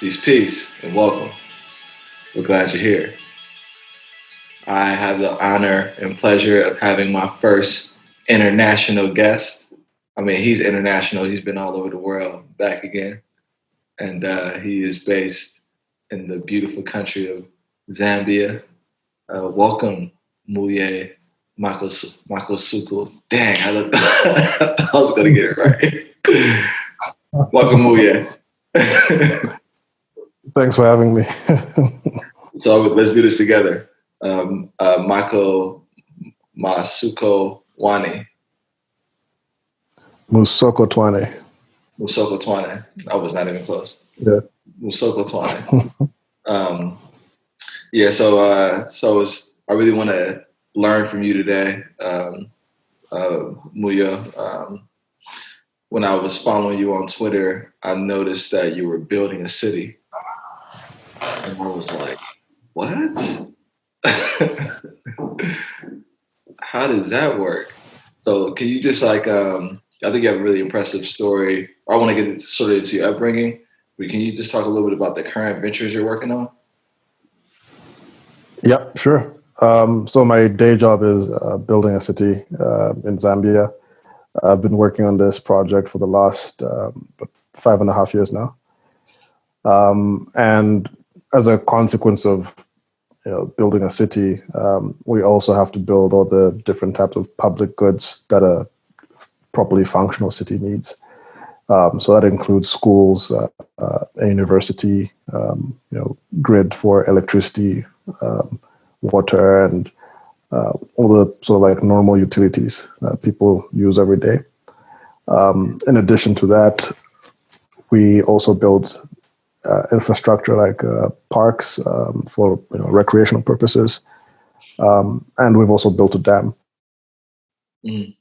Peace, and welcome. We're glad you're here. I have the honor and pleasure of having my first international guest. I mean, he's international. He's been all over the world, back again, and he is based in the beautiful country of Zambia. Welcome, Mwiya Musokotwane. Dang, I thought I was going to get it right. Welcome, Mwiya. Thanks for having me. So let's do this together. Mako Musokotwane. Musokotwane. Musokotwane. I was not even close. Yeah. Musokotwane. I really want to learn from you today, Mwiya. When I was following you on Twitter, I noticed that you were building a city. And I was like, what? How does that work? So can you just I think you have a really impressive story. I want to get sort of into your upbringing, but can you just talk a little bit about the current ventures you're working on? Yeah, sure. So my day job is building a city in Zambia. I've been working on this project for the last 5.5 years now. And as a consequence of building a city, we also have to build all the different types of public goods that a properly functional city needs. So that includes schools, a university, grid for electricity, water, and all the sort of like normal utilities that people use every day. In addition to that, we also build infrastructure like parks for recreational purposes, and we've also built a dam. Mm.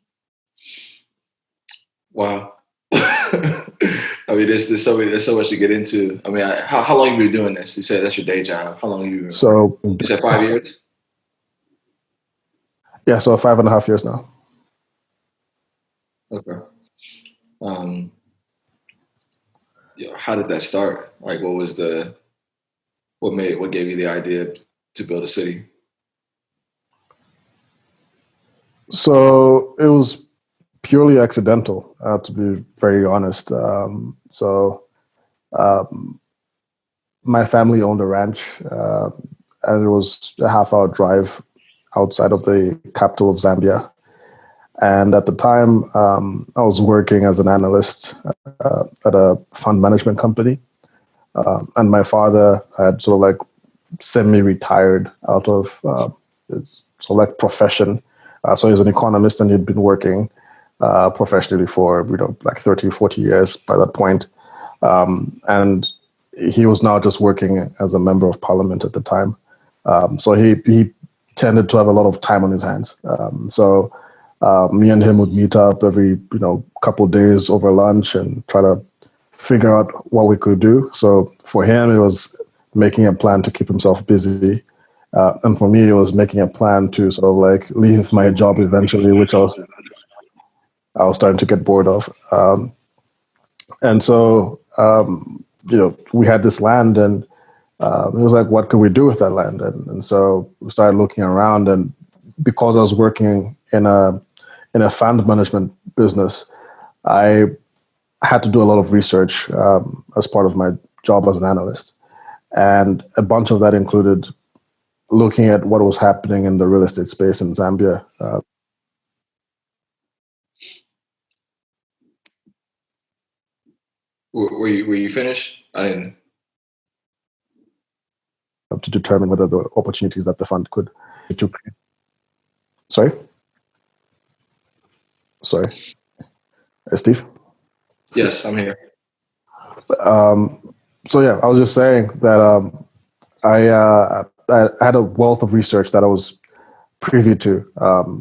Wow. I mean, there's so much to get into. I mean, how long have you been doing this? You said that's your day job. How long have you been? So you said 5 years. Yeah, so 5.5 years now. Okay. How did that start? Like, what gave you the idea to build a city? So it was purely accidental, to be very honest. My family owned a ranch, and it was a half-hour drive outside of the capital of Zambia. And at the time, I was working as an analyst at a fund management company. And my father had sort of like semi-retired out of his sort of like profession. So he's an economist, and he'd been working professionally for like 30, 40 years by that point. And he was now just working as a member of parliament at the time. So he tended to have a lot of time on his hands. So me and him would meet up every couple of days over lunch and try to figure out what we could do. So for him, it was making a plan to keep himself busy. And for me, it was making a plan to sort of like leave my job eventually, which I was starting to get bored of. And so, we had this land, and it was like, what could we do with that land? And so we started looking around, and because I was working in a fund management business, I had to do a lot of research as part of my job as an analyst. And a bunch of that included looking at what was happening in the real estate space in Zambia. Were you finished? I didn't. To determine whether the opportunities that the fund could. Sorry, Steve. Yes, I'm here. So yeah, I was just saying that I had a wealth of research that I was privy to,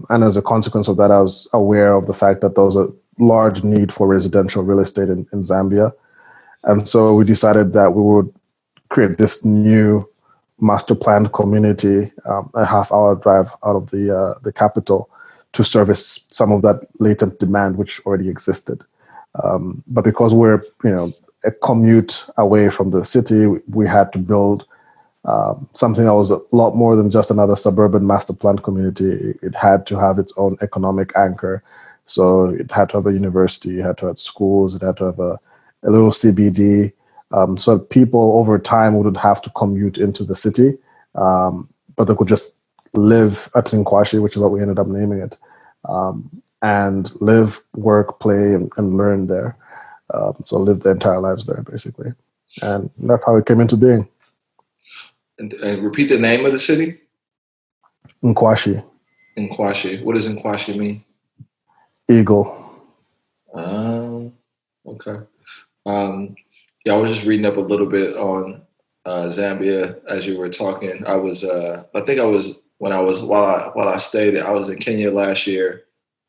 and as a consequence of that, I was aware of the fact that there was a large need for residential real estate in Zambia, and so we decided that we would create this new master planned community, a half-hour drive out of the capital, to service some of that latent demand which already existed. But because we're a commute away from the city. We had to build something that was a lot more than just another suburban master plan community. It had to have its own economic anchor. So it had to have a university, it had to have schools, it had to have a little CBD. So people over time wouldn't have to commute into the city, but they could just live at Nkwashi, which is what we ended up naming it, and live, work, play, and learn there. So live their entire lives there, basically. And that's how it came into being. And repeat the name of the city? Nkwashi. Nkwashi. What does Nkwashi mean? Eagle. Okay. Yeah, I was just reading up a little bit on Zambia as you were talking. I was, I think I was when I was while I stayed. I was in Kenya last year,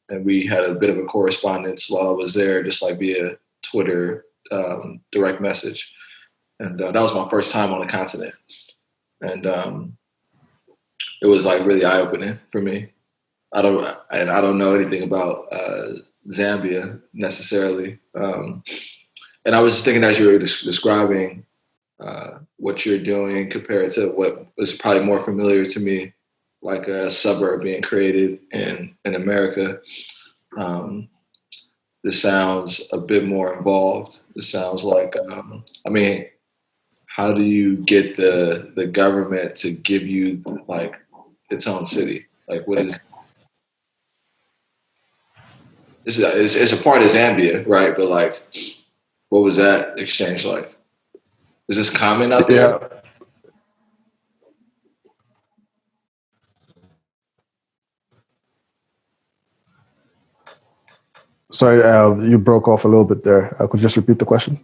and we had a bit of a correspondence while I was there, just like via Twitter direct message. And that was my first time on the continent, and it was like really eye opening for me. I don't know anything about Zambia necessarily. And I was just thinking as you were describing what you're doing compared to what was probably more familiar to me, like a suburb being created in America. This sounds a bit more involved. This sounds like, I mean, how do you get the government to give you like its own city? Like, what is it's a part of Zambia, right? But like, what was that exchange like? Is this common out there? Yeah. Sorry, you broke off a little bit there. Could you just repeat the question?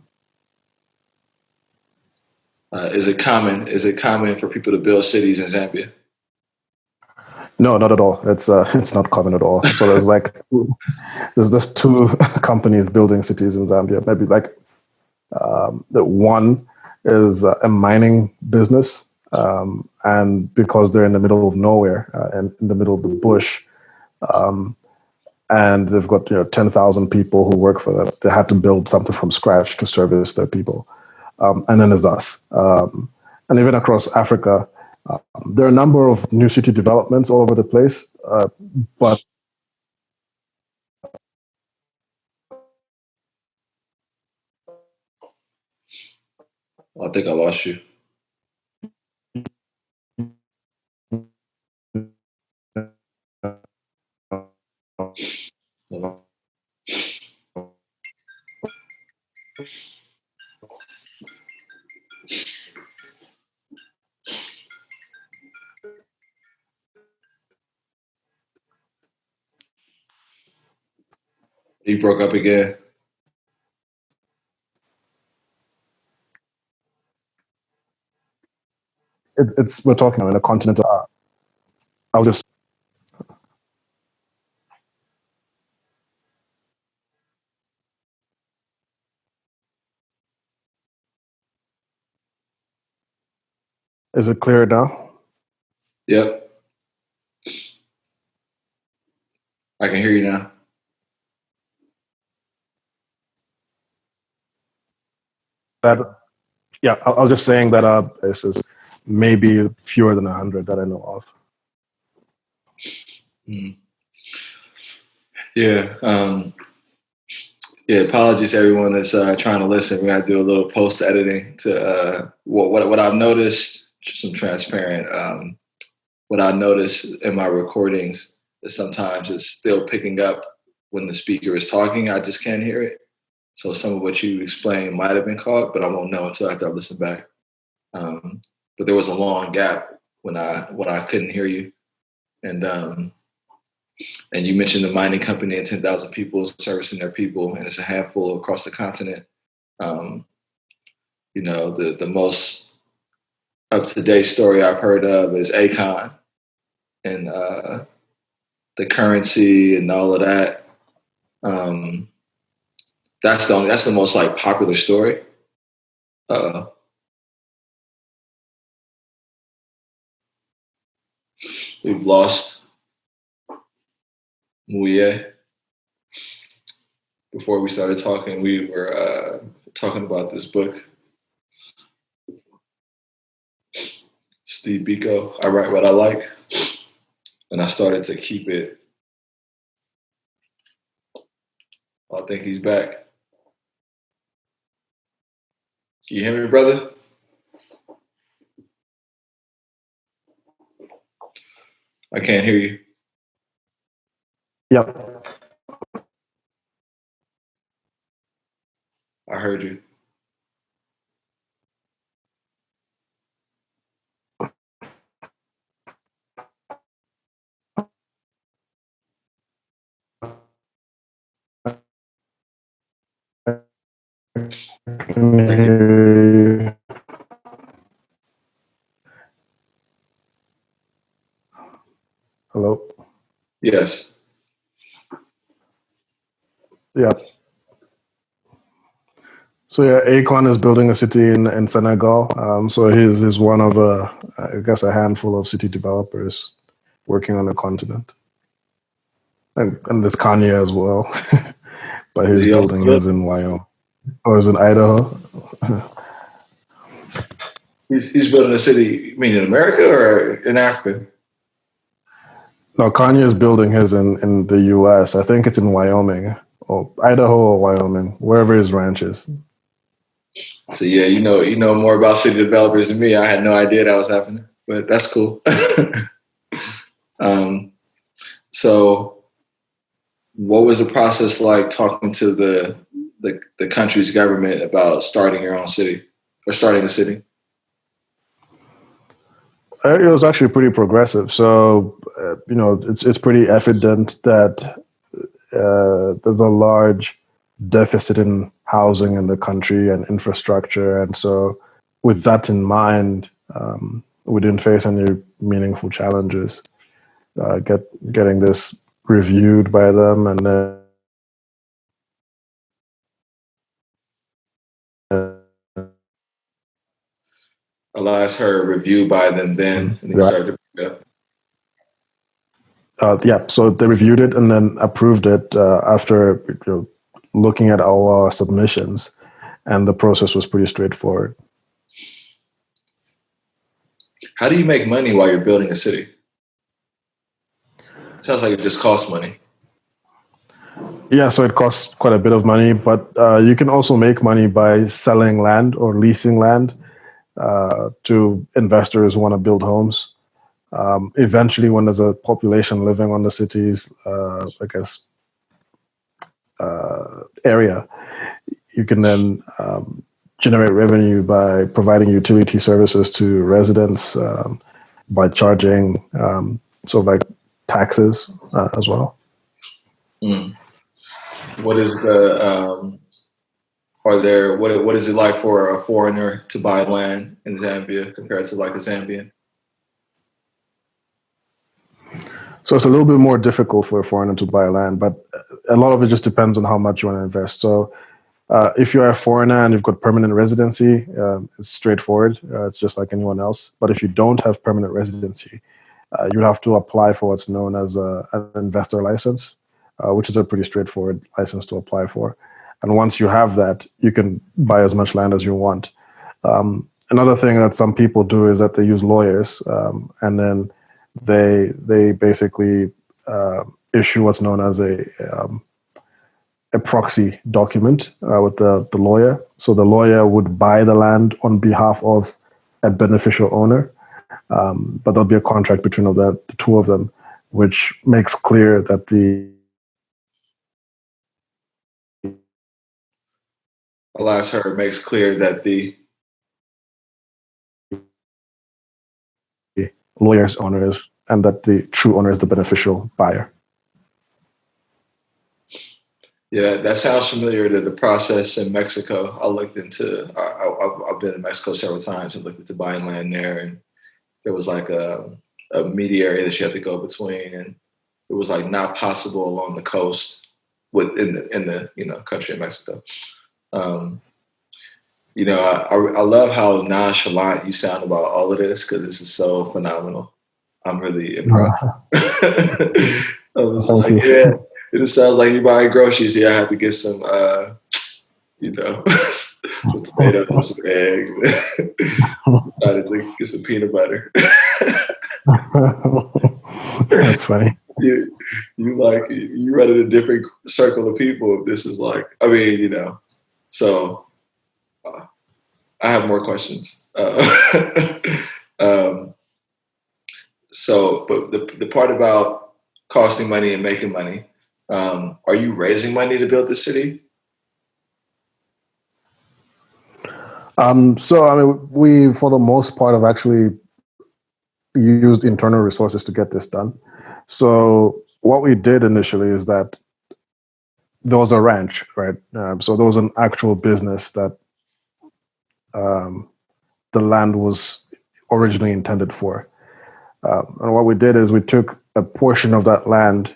Is it common? Is it common for people to build cities in Zambia? No, not at all. It's it's not common at all. So there's just two companies building cities in Zambia. Maybe like the one is a mining business, and because they're in the middle of nowhere and in the middle of the bush, and they've got 10,000 people who work for them, they had to build something from scratch to service their people. And then there's us, and even across Africa. There are a number of new city developments all over the place, but I think I lost you. You broke up again. it's we're talking on a continent. I'll just Is it clear now? Yep, I can hear you now. That Yeah, I was just saying that this is maybe fewer than 100 that I know of. Mm. Yeah. Yeah. Apologies to everyone that's trying to listen. We got to do a little post editing to what I've noticed. Some transparent. What I noticed in my recordings is sometimes it's still picking up when the speaker is talking. I just can't hear it. So some of what you explained might have been caught, but I won't know until after I listen back. But there was a long gap when I couldn't hear you, and you mentioned the mining company and 10,000 people servicing their people, and it's a handful across the continent. Um, the most up to date story I've heard of is Akon and the currency and all of that. Um, that's the most like popular story. Uh, we've lost Mwiya. Before we started talking, we were talking about this book, Steve Biko, I Write What I Like, and I started to keep it. I think he's back. Can you hear me, brother? I can't hear you. Yep. I heard you. Thank you. Hello. Yes. Yeah. So yeah, Akon is building a city in Senegal. So he's one of I guess a handful of city developers working on the continent, and there's Kanye as well, but Is he's he also building building? his in Wyoming or is in Idaho. He's building a city. You mean in America or in Africa? No, Kanye is building his in the U.S. I think it's in Wyoming or Idaho or Wyoming, wherever his ranch is. So yeah, you know more about city developers than me. I had no idea that was happening, but that's cool. um, so, what was the process like talking to the country's government about starting your own city or starting a city? It was actually pretty progressive. So it's pretty evident that there's a large deficit in housing in the country and infrastructure. And so, with that in mind, we didn't face any meaningful challenges getting this reviewed by them. And then Elias heard reviewed by them then, and then you yeah, started to pick it up. so they reviewed it and then approved it after looking at all our submissions, and the process was pretty straightforward. How do you make money while you're building a city? Sounds like it just costs money. Yeah, so it costs quite a bit of money, but you can also make money by selling land or leasing land to investors who want to build homes. Eventually, when there's a population living on the city's, area, you can then generate revenue by providing utility services to residents, by charging sort of like taxes as well. Mm. What is the what is it like for a foreigner to buy land in Zambia compared to like a Zambian? So it's a little bit more difficult for a foreigner to buy land, but a lot of it just depends on how much you want to invest. So if you're a foreigner and you've got permanent residency, it's straightforward. It's just like anyone else. But if you don't have permanent residency, you would have to apply for what's known as an investor license, which is a pretty straightforward license to apply for. And once you have that, you can buy as much land as you want. Another thing that some people do is that they use lawyers, and then they basically issue what's known as a proxy document with the lawyer. So the lawyer would buy the land on behalf of a beneficial owner, but there'll be a contract between the two of them, which makes clear that the Elias heard makes clear that the lawyer's owner is, and that the true owner is the beneficial buyer. Yeah, that sounds familiar to the process in Mexico. I looked into. I've been in Mexico several times and looked into buying land there, and there was like a mediary that you had to go between, and it was like not possible along the coast within the country of Mexico. I love how nonchalant you sound about all of this because this is so phenomenal. I'm really impressed. I was Thank like, you. yeah, it just sounds like you buying groceries. Yeah, I have to get some you know, some tomatoes, some eggs. Decided to get some peanut butter. That's funny. you, you run in a different circle of people. If this is like, I mean, you know, so uh, I have more questions. Um, but the part about costing money and making money, are you raising money to build the city? So I mean, we for the most part have actually used internal resources to get this done. So what we did initially is that there was a ranch, right? So there was an actual business that um, the land was originally intended for. And what we did is we took a portion of that land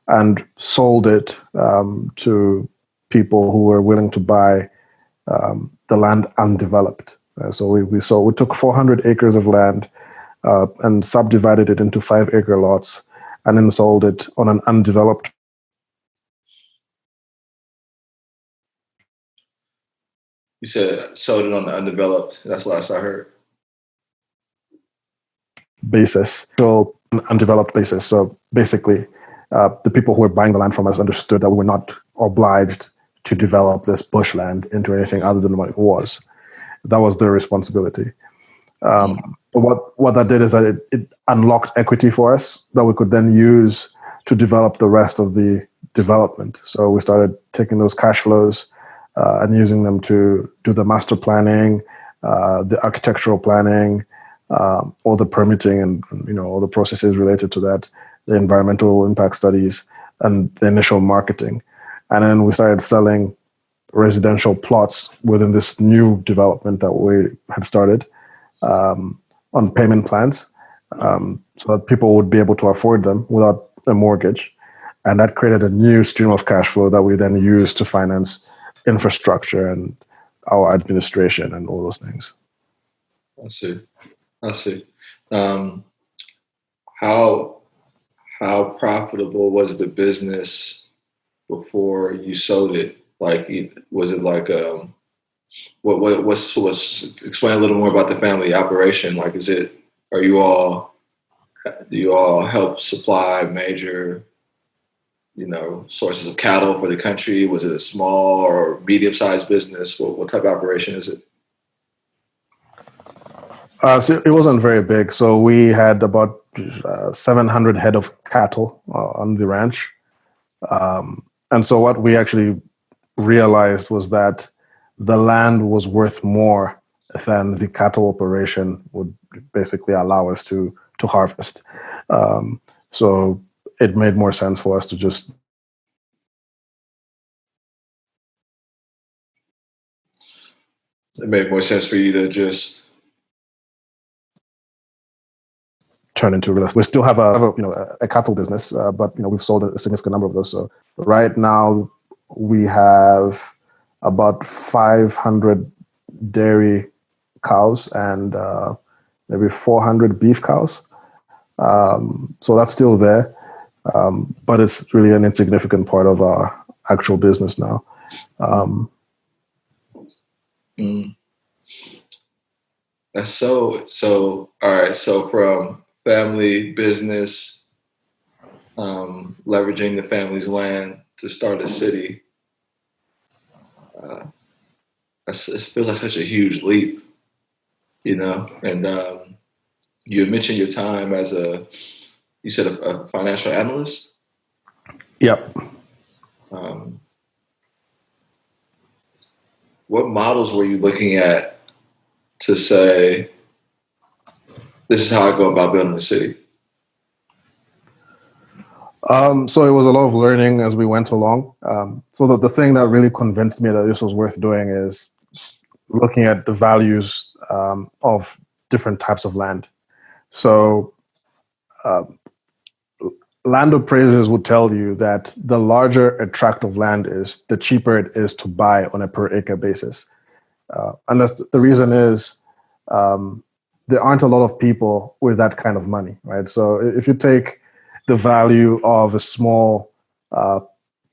and sold it to people who were willing to buy the land undeveloped. So we took 400 acres of land and subdivided it into 5 acre lots, and then sold it on an undeveloped You said sold it on the undeveloped. That's the last I heard. basis, still undeveloped basis. So basically, the people who were buying the land from us understood that we were not obliged to develop this bushland into anything other than what it was. That was their responsibility. But what that did is that it unlocked equity for us that we could then use to develop the rest of the development. So we started taking those cash flows and using them to do the master planning, the architectural planning, all the permitting, and all the processes related to that, the environmental impact studies, and the initial marketing. And then we started selling residential plots within this new development that we had started on payment plans, so that people would be able to afford them without a mortgage. And that created a new stream of cash flow that we then used to finance infrastructure and our administration and all those things. I see. I see. Um, how how profitable was the business before you sold it? Like, was it like what's explain a little more about the family operation? Like, are you all do you all help supply major sources of cattle for the country? Was it a small or medium sized business? What type of operation is it? So it wasn't very big. So we had about 700 head of cattle on the ranch. And so what we actually realized was that the land was worth more than the cattle operation would basically allow us to harvest. So it made more sense for us to just It made more sense for you to just turn into real estate. We still have a cattle business, but we've sold a significant number of those. So right now we have about 500 dairy cows and maybe 400 beef cows. So that's still there, but it's really an insignificant part of our actual business now. That's so. All right. So from family business, leveraging the family's land to start a city, it feels like such a huge leap, And you had mentioned your time as you said a financial analyst. Yep. What models were you looking at to say, this is how I go about building a city? So it was a lot of learning as we went along. So the thing that really convinced me that this was worth doing is looking at the values of different types of land. So land appraisers would tell you that the larger a tract of land is, the cheaper it is to buy on a per acre basis. And that's the reason is there aren't a lot of people with that kind of money, right? So if you take the value of a small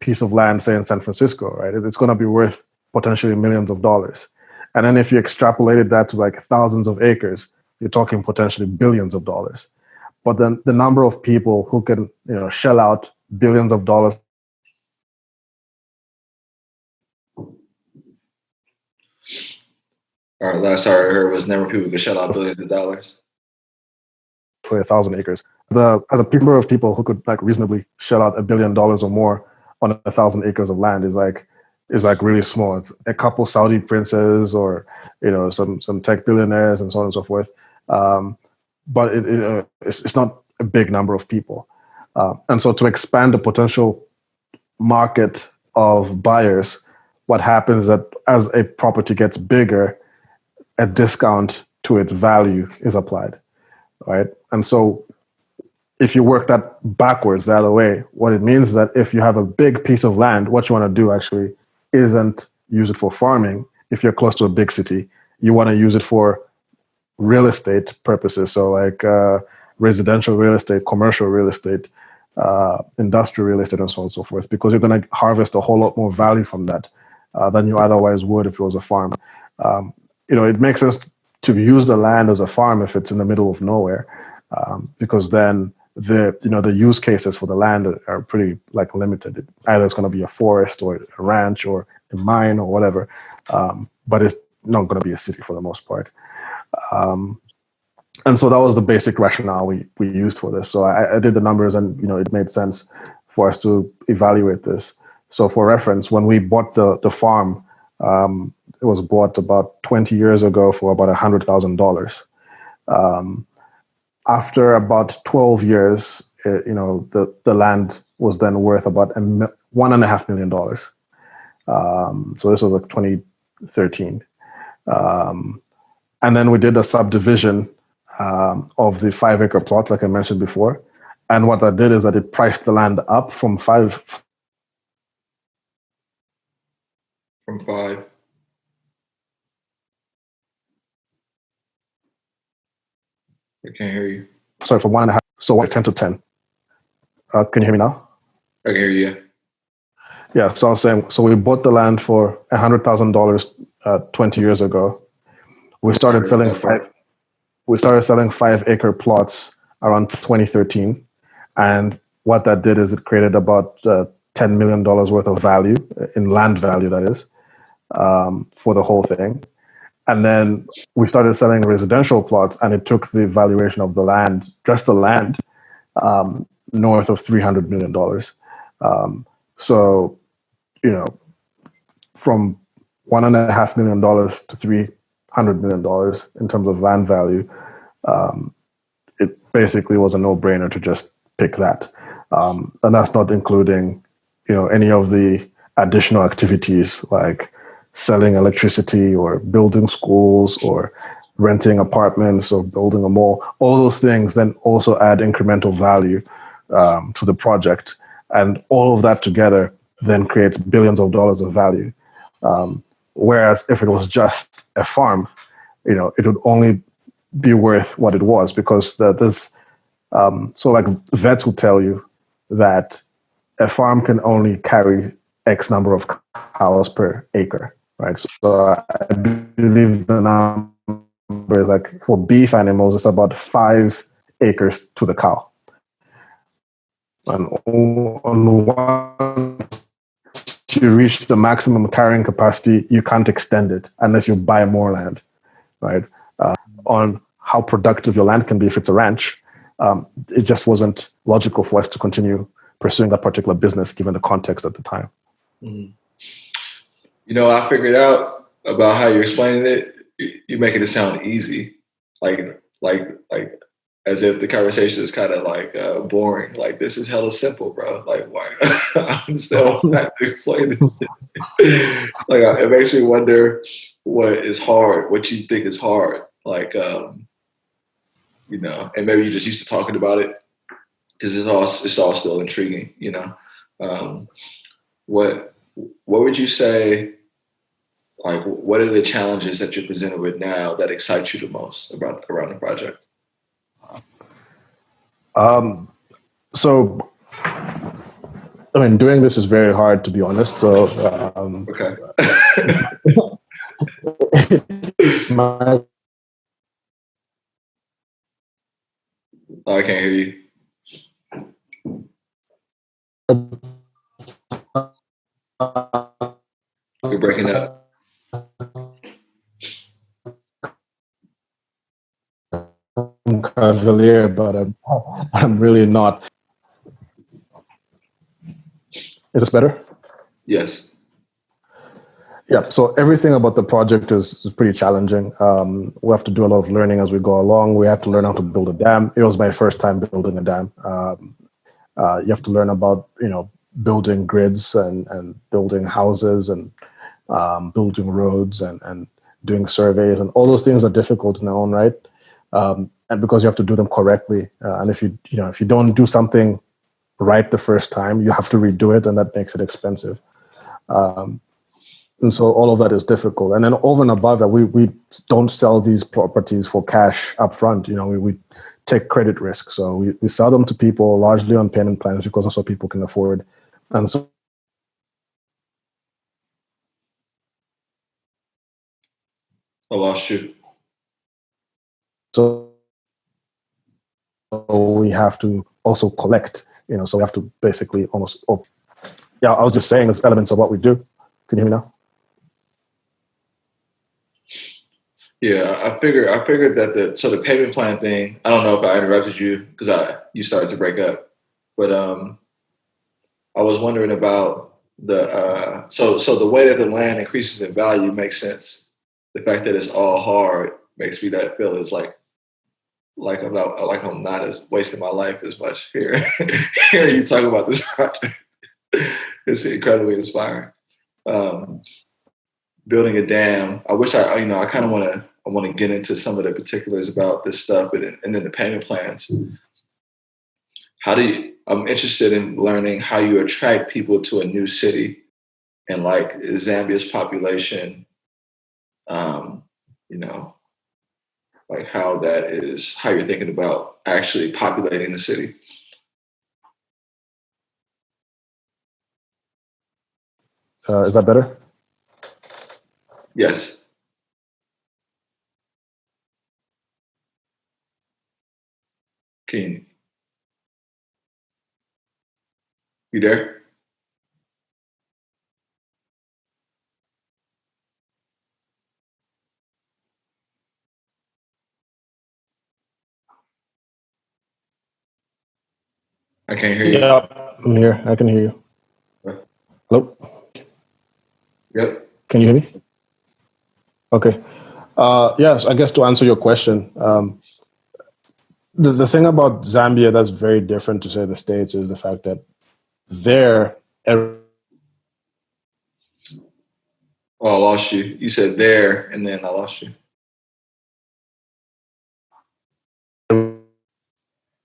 piece of land, say in San Francisco, right, it's going to be worth potentially millions of dollars. And then if you extrapolated that to like thousands of acres, you're talking potentially billions of dollars. But then the number of people who can, shell out billions of dollars All right, last I heard was never people could shell out billions of dollars. for 1,000 acres. As a piece number of people who could like reasonably shell out $1 billion or more on 1,000 acres of land is like really small. It's a couple Saudi princes or some tech billionaires and so on and so forth. But it's not a big number of people. And so to expand the potential market of buyers, what happens is that as a property gets bigger, a discount to its value is applied, right? And so if you work that backwards the other way, what it means is that if you have a big piece of land, what you want to do actually isn't use it for farming. If you're close to a big city, you want to use it for real estate purposes. So like residential real estate, commercial real estate, industrial real estate, and so on and so forth, because you're going to harvest a whole lot more value from that than you otherwise would if it was a farm. It makes sense to use the land as a farm if it's in the middle of nowhere, because then the use cases for the land are pretty like limited. Either it's going to be a forest or a ranch or a mine or whatever, but it's not going to be a city for the most part. And so that was the basic rationale we used for this. So I did the numbers, and it made sense for us to evaluate this. So for reference, when we bought the farm, it was bought about 20 years ago for about $100,000. After about 12 years, the land was then worth about $1.5 million. So this was like 2013. And then we did a subdivision of the 5-acre plots, like I mentioned before. And what that did is that it priced the land up from five. From 5. I can't hear you. Sorry, from 1.5. So 10 to 10. Can you hear me now? I can hear you. Yeah. So I was saying, so we bought the land for $100,000 20 years ago. We started selling 5-acre plots around 2013. And what that did is it created about $10 million worth of value, in land value, that is, for the whole thing. And then we started selling residential plots, and it took the valuation of the land, just the land, north of $300 million. So, from $1.5 million to $300 million in terms of land value, it basically was a no-brainer to just pick that. And that's not including, any of the additional activities like selling electricity or building schools or renting apartments or building a mall. All those things then also add incremental value to the project. And all of that together then creates billions of dollars of value. Whereas if it was just a farm, it would only be worth what it was, because so like vets will tell you that a farm can only carry X number of cows per acre, right? So I believe the number is like for beef animals, it's about 5 acres to the cow. And once you reach the maximum carrying capacity, you can't extend it unless you buy more land, right? On how productive your land can be if it's a ranch, it just wasn't logical for us to continue pursuing that particular business given the context at the time. Mm-hmm. I figured out about how you're explaining it. You're making it sound easy, like as if the conversation is kind of like boring. Like, this is hella simple, bro. Like, why? I understand why I have to explain this. Like, it makes me wonder what is hard, what you think is hard. Like, and maybe you're just used to talking about it because it's all still intriguing. What would you say? Like, what are the challenges that you're presented with now that excite you the most around the project? So I mean, doing this is very hard, to be honest. So, Okay. my Oh, I can't hear you. You're breaking up. Cavalier, but I'm really not. Is this better? Yes. Yeah. So everything about the project is pretty challenging. We have to do a lot of learning as we go along. We have to learn how to build a dam. It was my first time building a dam. You have to learn about building grids and building houses and building roads and doing surveys, and all those things are difficult in their own right. And because you have to do them correctly, and if you don't do something right the first time, you have to redo it, and that makes it expensive. And so all of that is difficult. And then over and above that, we don't sell these properties for cash up front. We take credit risk. So we sell them to people largely on payment plans because that's what people can afford. And so I lost you. So we have to also collect, so we have to basically almost, yeah, I was just saying there's elements of what we do. Can you hear me now? Yeah, I figured that the payment plan thing. I don't know if I interrupted you because you started to break up, but I was wondering about so the way that the land increases in value makes sense. The fact that it's all hard makes me that feel is I'm not as wasting my life as much here. Hearing you talk about this project, it's incredibly inspiring. Um, Building a dam. I wish I kind of want to get into some of the particulars about this stuff, and then the payment plans. I'm interested in learning how you attract people to a new city and like Zambia's population, um, you know, like how you're thinking about actually populating the city. Is that better? Yes. Can you there? I can't hear you. Yeah, I'm here. I can hear you. Hello? Yep. Can you hear me? Okay. Yes, I guess to answer your question, the thing about Zambia that's very different to say the States is the fact that there, Oh, I lost you. You said there, and then I lost you.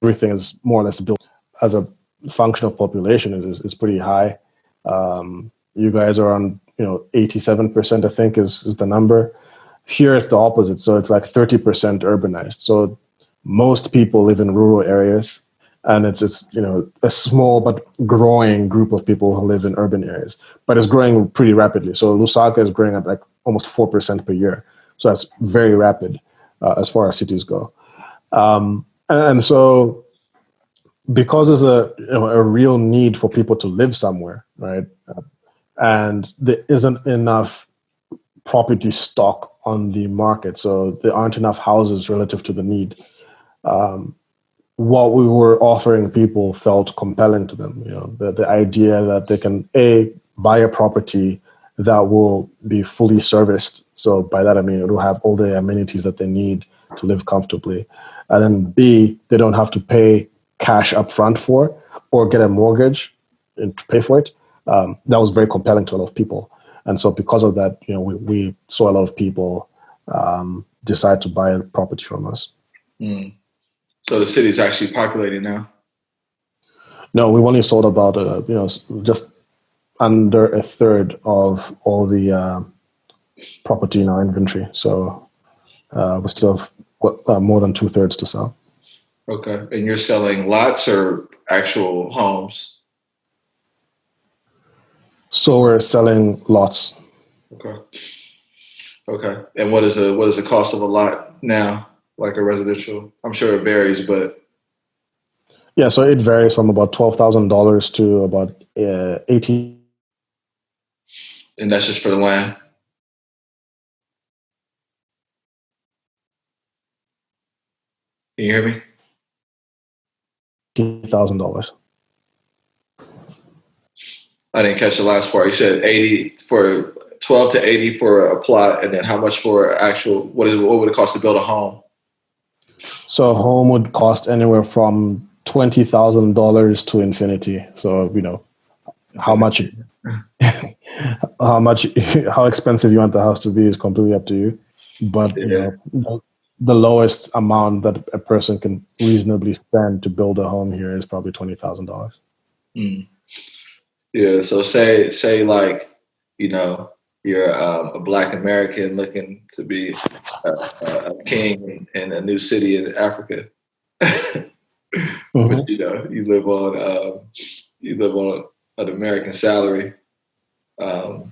everything is more or less built as a function of population is pretty high. You guys are on 87%, I think is the number. Here it's the opposite, so it's like 30% urbanized. So most people live in rural areas, and it's a small but growing group of people who live in urban areas, but it's growing pretty rapidly. So Lusaka is growing at like almost 4% per year, so that's very rapid as far as cities go. And so because there's a real need for people to live somewhere, right? And there isn't enough property stock on the market, so there aren't enough houses relative to the need. What we were offering people felt compelling to them. The idea that they can buy a property that will be fully serviced. So by that I mean it will have all the amenities that they need to live comfortably, and then B, they don't have to pay cash up front for or get a mortgage and to pay for it. That was very compelling to a lot of people, and so because of that, we saw a lot of people decide to buy a property from us. Mm. So the city's actually populating now. No, we've only sold about just under a third of all the property in our inventory. So we still have more than 2/3 to sell. Okay. And you're selling lots or actual homes? So we're selling lots. Okay. Okay. And what is the cost of a lot now, like a residential? I'm sure it varies, but Yeah, so it varies from about $12,000 to about 18. and that's just for the land. Can you hear me? $18,000. I didn't catch the last part. You said 80 for 12 to 80 for a plot, and then how much for actual? What would it cost to build a home? So a home would cost anywhere from $20,000 to infinity. So how much how much how expensive you want the house to be is completely up to you. But Yeah. the lowest amount that a person can reasonably spend to build a home here is probably $20,000. Mm. Yeah. So say like you're a Black American looking to be a king in a new city in Africa, but Mm-hmm. you live on an American salary. Um,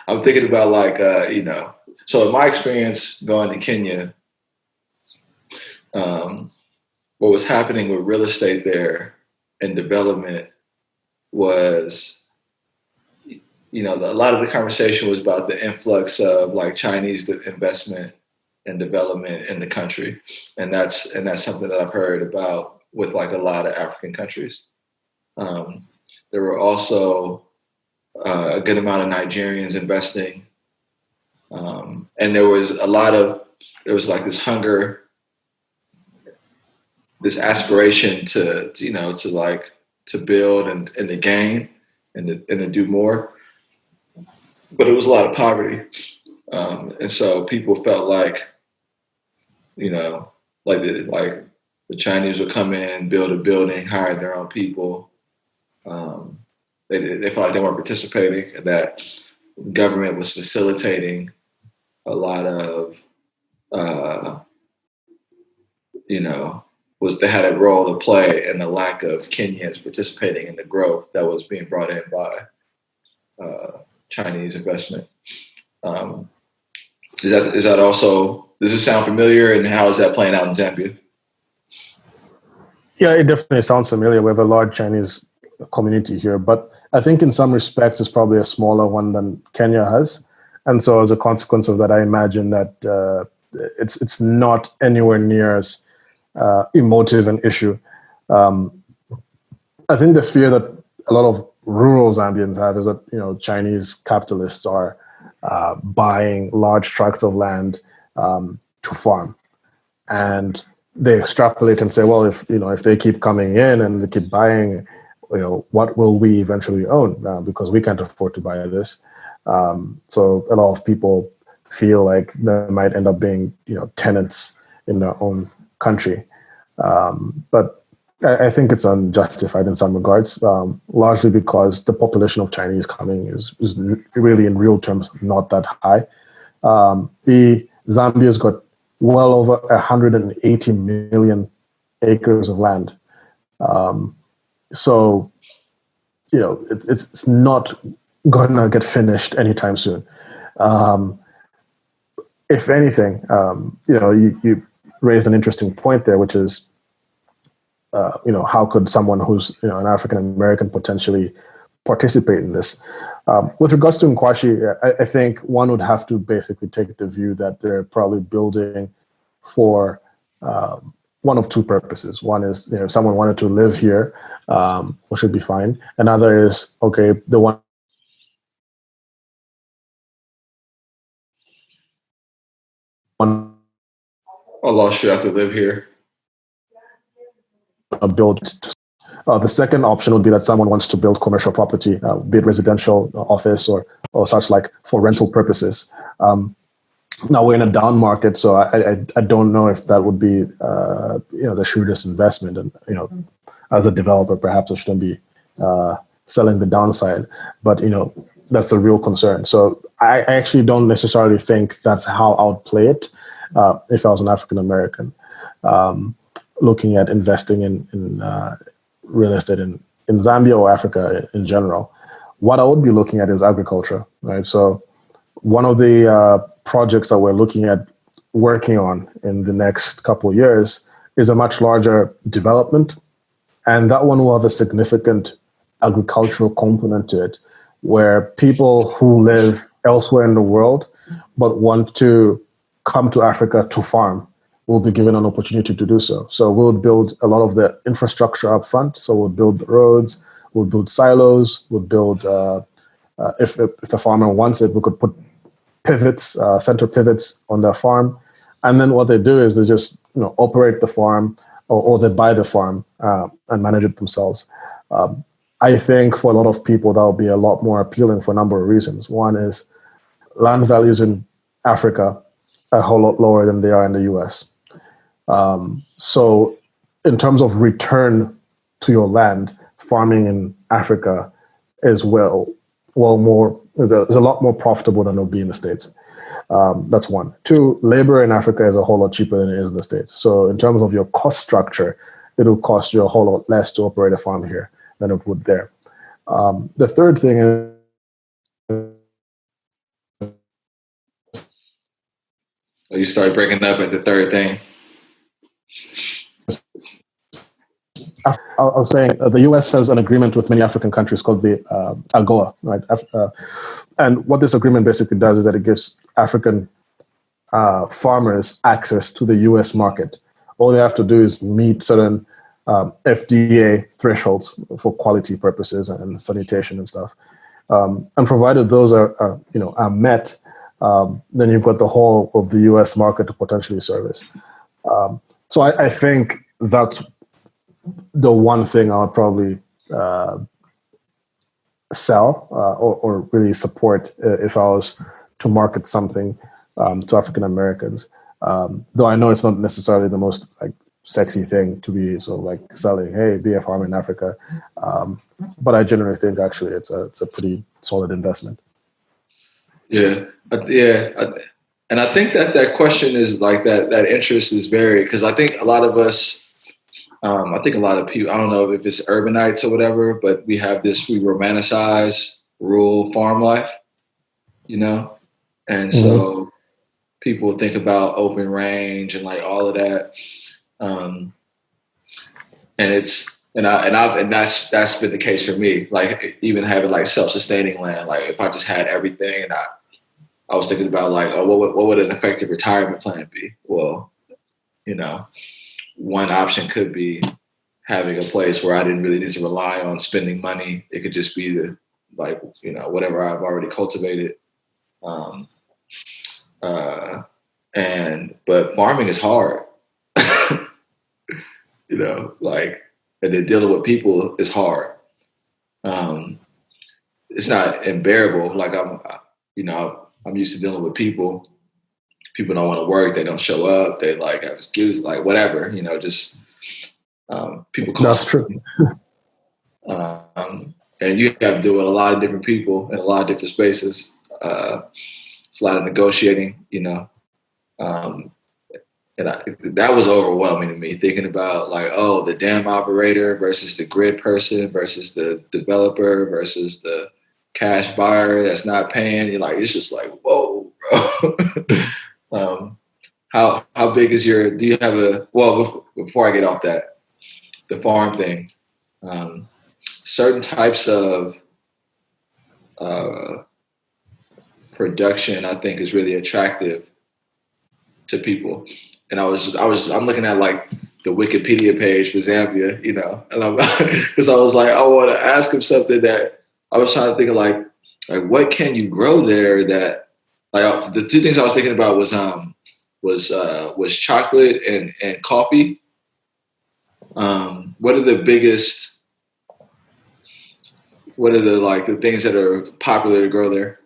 I'm thinking about like So in my experience going to Kenya, um, what was happening with real estate there and development was, a lot of the conversation was about the influx of like Chinese investment and development in the country, and that's something that I've heard about with like a lot of African countries. Um, there were also a good amount of Nigerians investing, and there was like this hunger, this aspiration to build and to gain and to do more, but it was a lot of poverty, and so people felt like you know like the Chinese would come in, build a building, hire their own people. Um, they felt like they weren't participating, and that government was facilitating a lot of uh, you know, was they had a role to play in the lack of Kenyans participating in the growth that was being brought in by Chinese investment. Um, is that also, does this sound familiar, and how is that playing out in Zambia? Yeah, it definitely sounds familiar. We have a large Chinese community here, but I think in some respects it's probably a smaller one than Kenya has. And so, as a consequence of that, I imagine that it's not anywhere near as emotive an issue. Um, I think the fear that a lot of rural Zambians have is that Chinese capitalists are buying large tracts of land to farm, and they extrapolate and say, well, if they keep coming in and they keep buying, what will we eventually own? Because we can't afford to buy this. So a lot of people feel like they might end up being tenants in their own country. But I think it's unjustified in some regards, largely because the population of Chinese coming is really in real terms not that high. The Zambia's got well over 180 million acres of land. So, it's not going to get finished anytime soon. Um, if anything, you raised an interesting point there, which is, how could someone who's an African American potentially participate in this? With regards to Nkwashi, I think one would have to basically take the view that they're probably building for one of two purposes. One is, if someone wanted to live here, which would be fine. Another is, okay, they want I lost you have to live here. to build. The second option would be that someone wants to build commercial property, be it residential, office, or such like, for rental purposes. Now we're in a down market, so I don't know if that would be the shrewdest investment. And as a developer, perhaps I shouldn't be selling the downside, but that's a real concern. So I actually don't necessarily think that's how I would play it if I was an African American looking at investing in real estate in Zambia or Africa in general. what I would be looking at is agriculture, right? So one of the projects that we're looking at working on in the next couple of years is a much larger development, and that one will have a significant agricultural component to it, where people who live elsewhere in the world but want to come to Africa to farm will be given an opportunity to do so. So we'll build a lot of the infrastructure up front. So we'll build roads, we'll build silos, we'll build, if a farmer wants it, we could put pivots, center pivots on their farm. And then what they do is they just operate the farm, or they buy the farm and manage it themselves. I think for a lot of people, that will be a lot more appealing for a number of reasons. One is land values in Africa are a whole lot lower than they are in the US. So in terms of return to your land, farming in Africa is a lot more profitable than it would be in the States. That's one. Two, labor in Africa is a whole lot cheaper than it is in the States. So in terms of your cost structure, it'll cost you a whole lot less to operate a farm here than it would there. The third thing is, you started breaking up at the third thing. I was saying the US has an agreement with many African countries called the AGOA, right? And what this agreement basically does is that it gives African farmers access to the US market. All they have to do is meet certain FDA thresholds for quality purposes and sanitation and stuff. And provided those are met, then you've got the whole of the US market to potentially service. So I think that's the one thing I would probably sell or really support if I was to market something to African Americans. Though I know it's not necessarily the most sexy thing to be sort of selling, hey, be a farmer in Africa. But I generally think actually it's a pretty solid investment. Yeah. And I think that question is that interest is varied, because I think a lot of us, I think a lot of people, I don't know if it's urbanites or whatever, but we romanticize rural farm life, and so people think about open range and all of that. And that's been the case for me. Even having self-sustaining land, if I just had everything, and I was thinking about what would an effective retirement plan be? Well, one option could be having a place where I didn't really need to rely on spending money. It could just be whatever I've already cultivated. But farming is hard, and then dealing with people is hard. It's not unbearable. I'm used to dealing with people. People don't want to work. They don't show up. They have excuses, whatever, just people. That's true. And you have to deal with a lot of different people in a lot of different spaces. It's a lot of negotiating, and that was overwhelming to me, thinking about the dam operator versus the grid person versus the developer versus the cash buyer that's not paying. It's just whoa, bro. How big is do you have before I get off that, the farm thing, certain types of production I think is really attractive to people. And I'm looking at the Wikipedia page for Zambia, and because I was I want to ask him something that I was trying to think of what can you grow there that the two things I was thinking about was chocolate and coffee. What are the biggest? What are the things that are popular to grow there?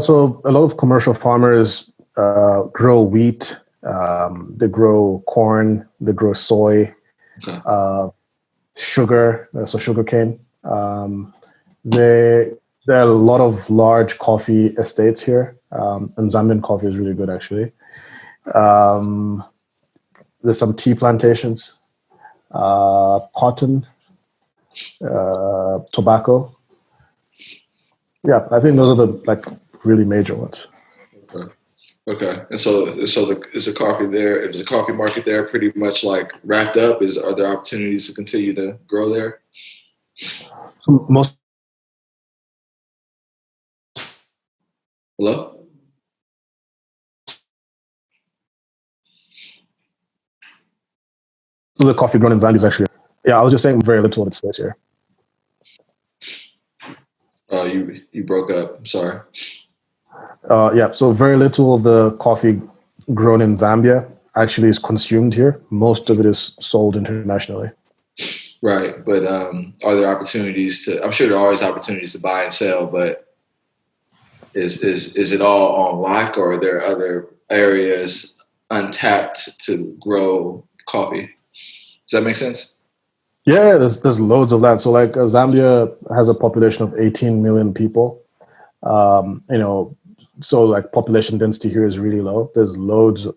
So a lot of commercial farmers grow wheat, they grow corn, they grow soy, sugar, so sugarcane. There are a lot of large coffee estates here, and Zambian coffee is really good, actually. There's some tea plantations, cotton. tobacco. Yeah, I think those are the like really major ones. Okay. Okay. And is the coffee there? Is the coffee market there pretty much like wrapped up? Are there opportunities to continue to grow there? So most Hello. of the coffee grown in Zambia is actually, yeah, I was just saying very little of it stays here. Oh, you broke up. I'm sorry. Yeah, so very little of the coffee grown in Zambia actually is consumed here. Most of it is sold internationally. Right, but are there opportunities to? I'm sure there are always opportunities to buy and sell, but is it all on lock, or are there other areas untapped to grow coffee? Does that make sense? Yeah, there's loads of that. So like Zambia has a population of 18 million people. You know, so like population density here is really low. There's loads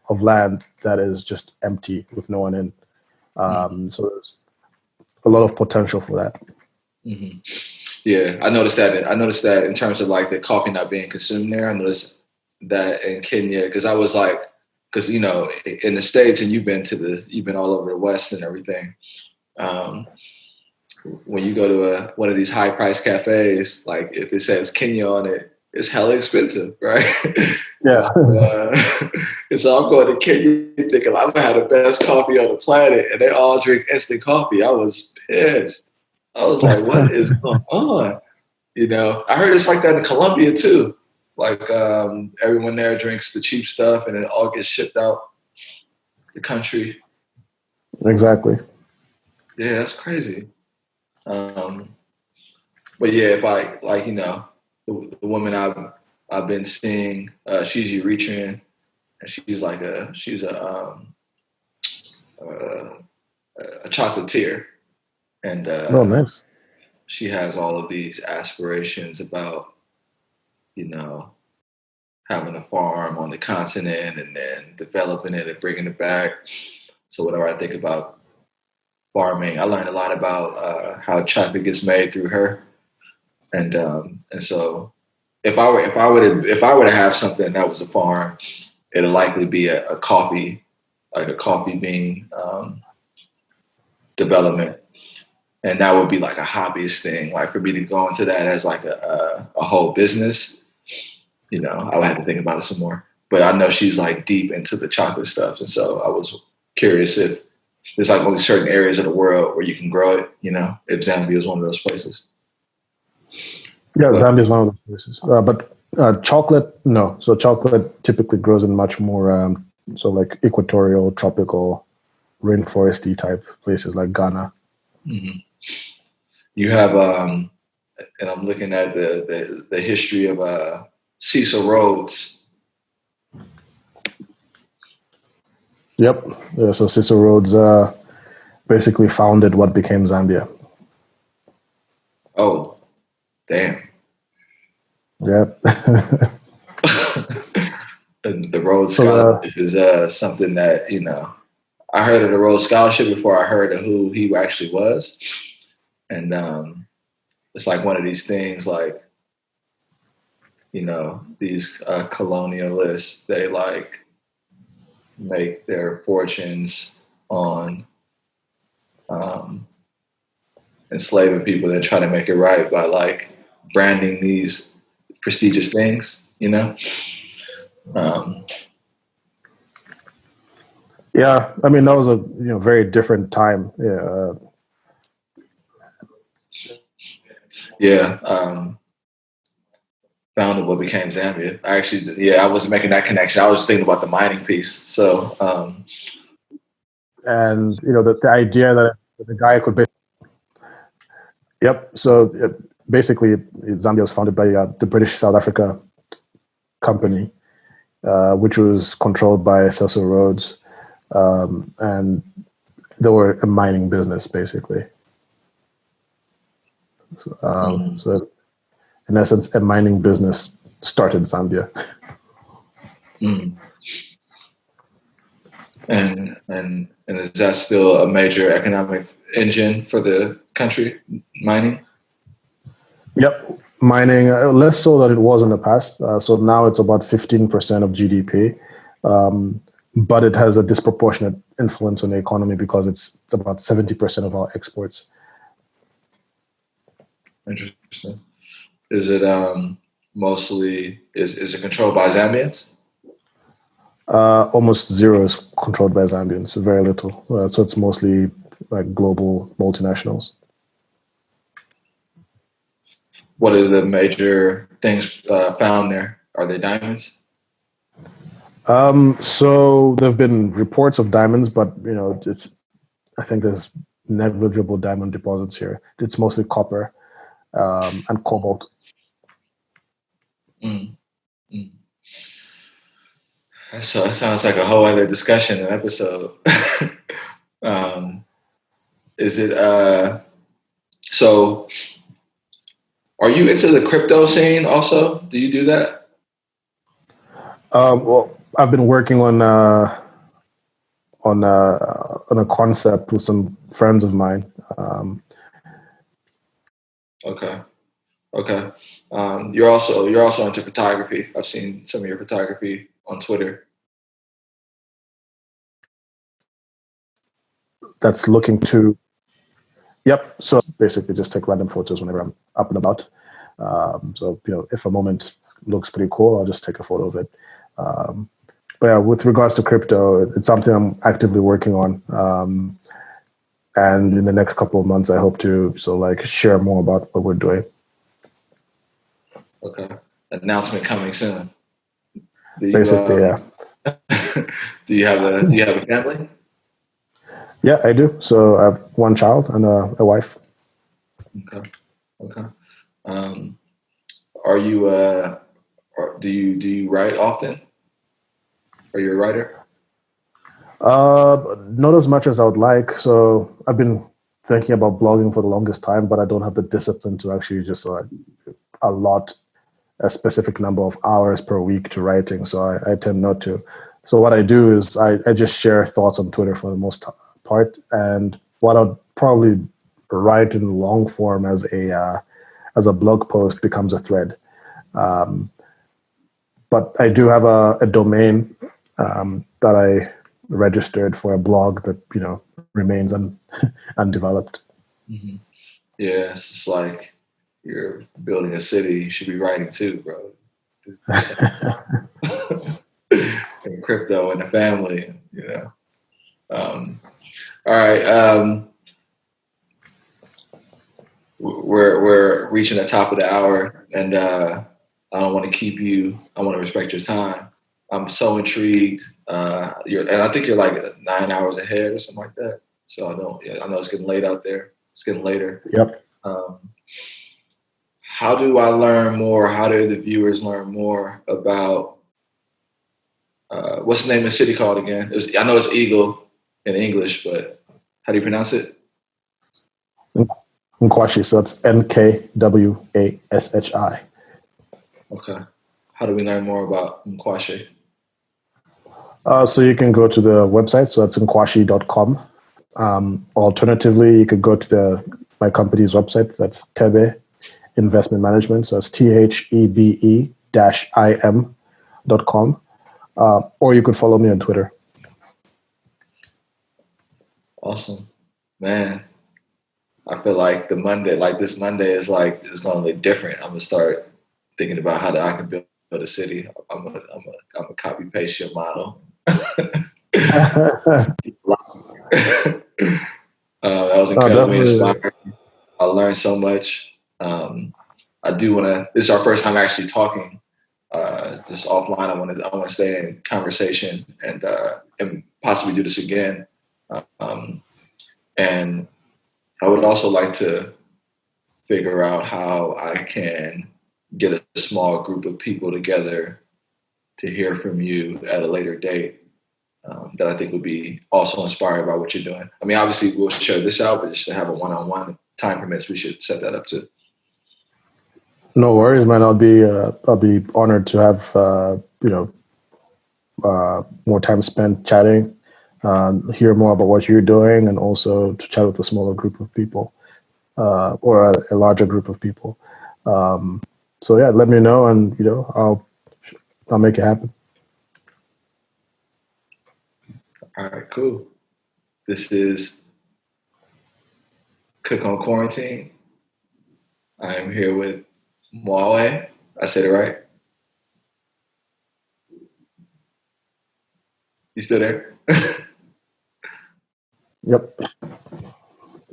of land that is just empty with no one in. Mm-hmm. So there's a lot of potential for that. Mm-hmm. Yeah, I noticed that. I noticed that in terms of like the coffee not being consumed there. I noticed that in Kenya because I was like, because in the States, and you've been all over the West and everything. Um, when you go to one of these high price cafes, like if it says Kenya on it, it's hella expensive, right? Yeah. And so I'm going to Kenya thinking I'm gonna have the best coffee on the planet, and they all drink instant coffee. I was pissed. I was like, what is going on? I heard it's like that in Colombia too. Like everyone there drinks the cheap stuff, and it all gets shipped out the country. Exactly. Yeah, that's crazy. Um, but yeah, if I like, the woman I've been seeing, she's Eritrean, and uh, a chocolatier, and Oh, nice. she has all of these aspirations about you know having a farm on the continent and then developing it and bringing it back. So whenever I think about farming, I learned a lot about how chocolate gets made through her, and so if I were to have something that was a farm, it'd likely be a coffee, like a coffee bean development, and that would be like a hobbyist thing. Like for me to go into that as like a whole business, I would have to think about it some more. But I know she's like deep into the chocolate stuff, and so I was curious if there's like only certain areas of the world where you can grow it. If Zambia is one of those places. Yeah, But Zambia is one of those places. But chocolate, no. So chocolate typically grows in much more, so like equatorial, tropical, rainforesty type places like Ghana. mhm. You have, and I'm looking at the history of Cecil Rhodes. Yep. Yeah, so Cecil Rhodes basically founded what became Zambia. Oh, damn. Yep. And the Rhodes So Scholarship is something that, I heard of the Rhodes Scholarship before I heard of who he actually was. And it's like one of these things like, these colonialists, they like make their fortunes on um, enslaving people and try to make it right by like branding these prestigious things. Um, yeah, I mean that was a very different time. Yeah, yeah, founded what became Zambia. I wasn't making that connection. I was just thinking about the mining piece. So, and the idea that the guy could. Yep. So basically, Zambia was founded by the British South Africa Company, which was controlled by Cecil Rhodes, and they were a mining business basically. So in essence, a mining business started Zambia. mm, And is that still a major economic engine for the country, mining? Yep, mining less so than it was in the past. So now it's about 15% of GDP, but it has a disproportionate influence on the economy because it's about 70% of our exports. Interesting. Is it mostly is it controlled by Zambians? Almost zero is controlled by Zambians, very little. So it's mostly like global multinationals. What are the major things found there? Are they diamonds? So there have been reports of diamonds, but it's I think there's negligible diamond deposits here. It's mostly copper and cobalt. Mm, mm. So that sounds like a whole other discussion and episode. um, is it so? Are you into the crypto scene also? Do you do that? Well, I've been working on a concept with some friends of mine. Okay, okay. You're also into photography. I've seen some of your photography on Twitter. That's looking to Yep. So basically, just take random photos whenever I'm up and about. So if a moment looks pretty cool, I'll just take a photo of it. Um, but yeah, with regards to crypto, it's something I'm actively working on. And in the next couple of months, I hope to share more about what we're doing. Okay, announcement coming soon. Do you Basically, yeah. do you have a family? Yeah, I do. So I have one child and a wife. Okay, okay. Um, are you do you write often? Are you a writer? Not as much as I would like. So I've been thinking about blogging for the longest time, but I don't have the discipline to actually just allot a specific number of hours per week to writing. So I tend not to. So what I do is I just share thoughts on Twitter for the most part, and what I'd probably write in long form as a blog post becomes a thread. But I do have a domain that I registered for a blog that remains undeveloped. Hmm. Yeah, it's just like you're building a city. You should be writing too, bro. Do something. And crypto and the family. Um, all right. We're reaching the top of the hour, and I don't want to keep you. I want to respect your time. I'm so intrigued. And I think you're like 9 hours ahead or something like that. So I don't. Yeah, I know it's getting late out there. It's getting later. Yep. Um, how do I learn more? How do the viewers learn more about what's the name of the city called again? I know it's Eagle in English, but how do you pronounce it? Nkwashi. So it's Nkwashi. Okay. How do we learn more about Mkwashe? So you can go to the website. So that's nkwashi.com. Alternatively, you could go to my company's website. That's Tebe Investment Management. So it's THEBE-IM.com. Or you could follow me on Twitter. Awesome, man. I feel like this Monday is going to look different. I'm gonna start thinking about how I can build a city. I'm gonna copy paste your model. That was No, incredibly definitely. inspiring. I learned so much. I do want to. This is our first time actually talking, just offline. I want to stay in conversation and possibly do this again. Um, and I would also like to figure out how I can get a small group of people together to hear from you at a later date that I think would be also inspired by what you're doing. I mean, obviously we'll share this out, but just to have a one-on-one time permits, we should set that up too. No worries, man. I'll be honored to have more time spent chatting. hear more about what you're doing, and also to chat with a smaller group of people or a larger group of people. So yeah, let me know, and I'll make it happen. All right, cool. This is Cook on Quarantine. I am here with Mwiya. I said it right. You still there? Yep.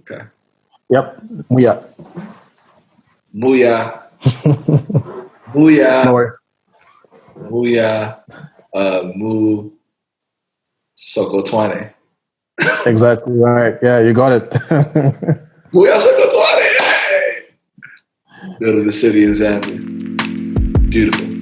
Okay. Yep. Yeah. Mwiya. Mwiya. No worries. Mwiya. Musokotwane. Exactly right. Yeah, you got it. Mwiya Musokotwane. Go to the city in Zambia. Beautiful.